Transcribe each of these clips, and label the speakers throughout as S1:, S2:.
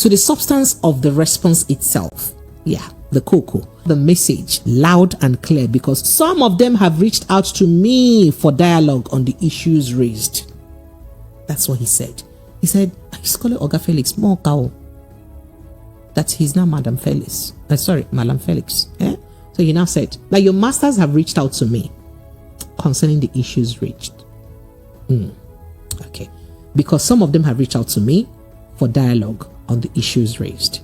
S1: To the substance of the response itself. Yeah, the cocoa. The message loud and clear, because some of them have reached out to me for dialogue on the issues raised. That's what he said. He said, he's calling Oga Felix more cow. That he's now Madam Felix. Madam Felix. Eh? So he now said, like, your masters have reached out to me concerning the issues raised. Okay. Because some of them have reached out to me for dialogue on the issues raised.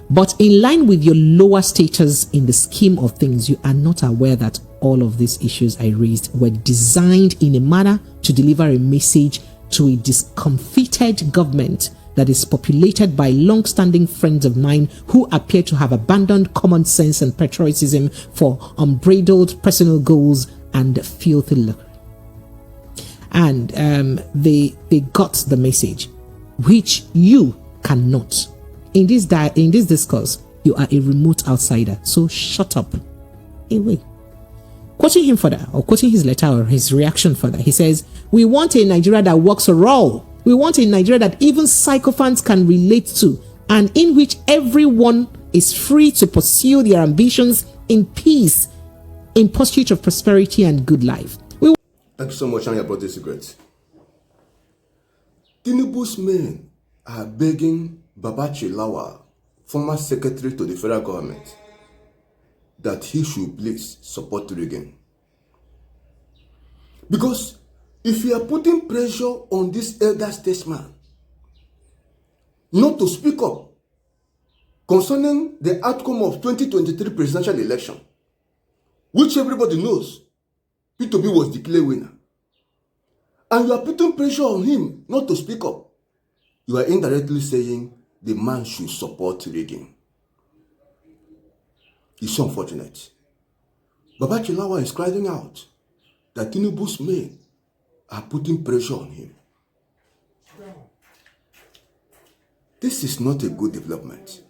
S1: But in line with your lower status in the scheme of things, you are not aware that all of these issues I raised were designed in a manner to deliver a message to a discomfited government that is populated by long-standing friends of mine who appear to have abandoned common sense and patriotism for unbridled personal goals and filthy lucre. And they got the message, which you cannot. In this discourse, you are a remote outsider. So shut up. Anyway, quoting him further, or quoting his letter or his reaction further, he says, we want a Nigeria that works for all. We want a Nigeria that even sycophants can relate to, and in which everyone is free to pursue their ambitions in peace, in pursuit of prosperity and good life.
S2: Thank you so much, Anya, about this secret. Tinubu's men are begging Babachir Lawal, former secretary to the federal government, that he should please support rigging. Because if you are putting pressure on this elder statesman not to speak up concerning the outcome of 2023 presidential election, which everybody knows P2B was declared winner, and you are putting pressure on him not to speak up, you are indirectly saying the man should support rigging. It's so unfortunate. Babachir Lawal is crying out that Tinubu's men are putting pressure on him. This is not a good development.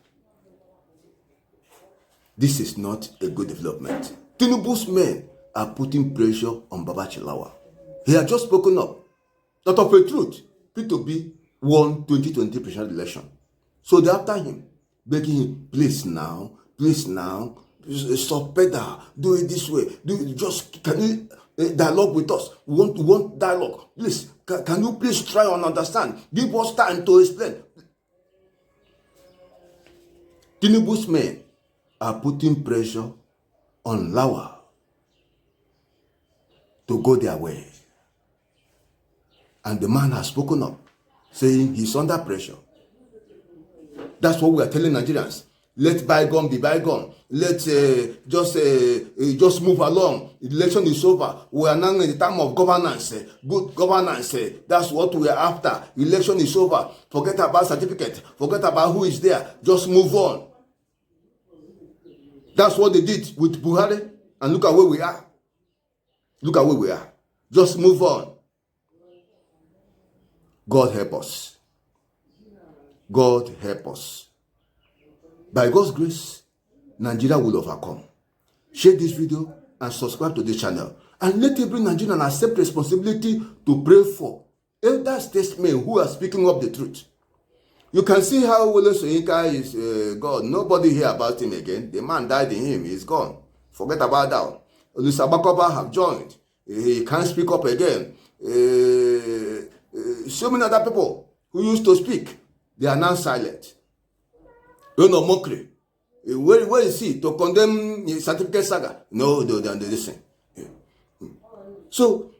S2: This is not a good development. Tinubu's men are putting pressure on Babachir Lawal. He had just spoken up that of a truth, P2B won 2020 presidential election. So they're after him, begging him, please now, stop better, do it this way, can you dialogue with us? We want dialogue. Please, can you please try and understand? Give us time to explain. Tinubu's men are putting pressure on Lawal to go their way. And the man has spoken up, saying he's under pressure. That's what we are telling Nigerians. Let bygone be bygone. Let's just move along. The election is over. We are now in the time of governance. Good governance. That's what we are after. Election is over. Forget about certificate. Forget about who is there. Just move on. That's what they did with Buhari. And look at where we are. Look at where we are. Just move on. God help us. God help us. By God's grace, Nigeria will overcome. Share this video and subscribe to this channel. And let every Nigerian accept responsibility to pray for elder statesmen who are speaking up the truth. You can see how Wole Soyinka is gone. Nobody hear about him again. The man died in him. He's gone. Forget about that. Olusabakoba have joined. He can't speak up again. So many other people who used to speak, they are now silent. You know, mockery. Where is he to condemn certificate saga? No, they listen. So,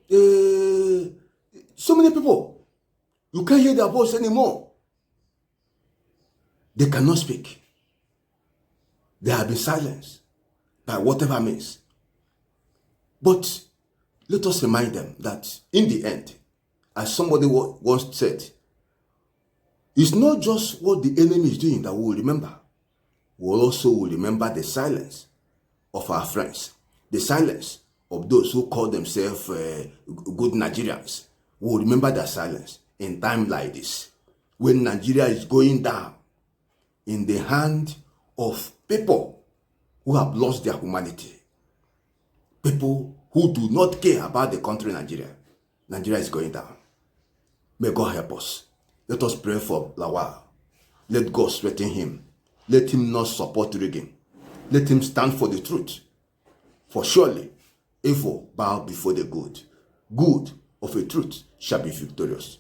S2: so many people, you can't hear their voice anymore. They cannot speak. They have been silenced by whatever means. But let us remind them that in the end, as somebody once said, it's not just what the enemy is doing that we will remember. We also will remember the silence of our friends, the silence of those who call themselves good Nigerians. We will remember their silence in time like this, when Nigeria is going down in the hand of people who have lost their humanity, people who do not care about the country Nigeria. Nigeria is going down. May God help us. Let us pray for Lawal. let God strengthen him. Let him not support rigging. Let him stand for the truth. For surely evil bow before the good. Good of a truth shall be victorious.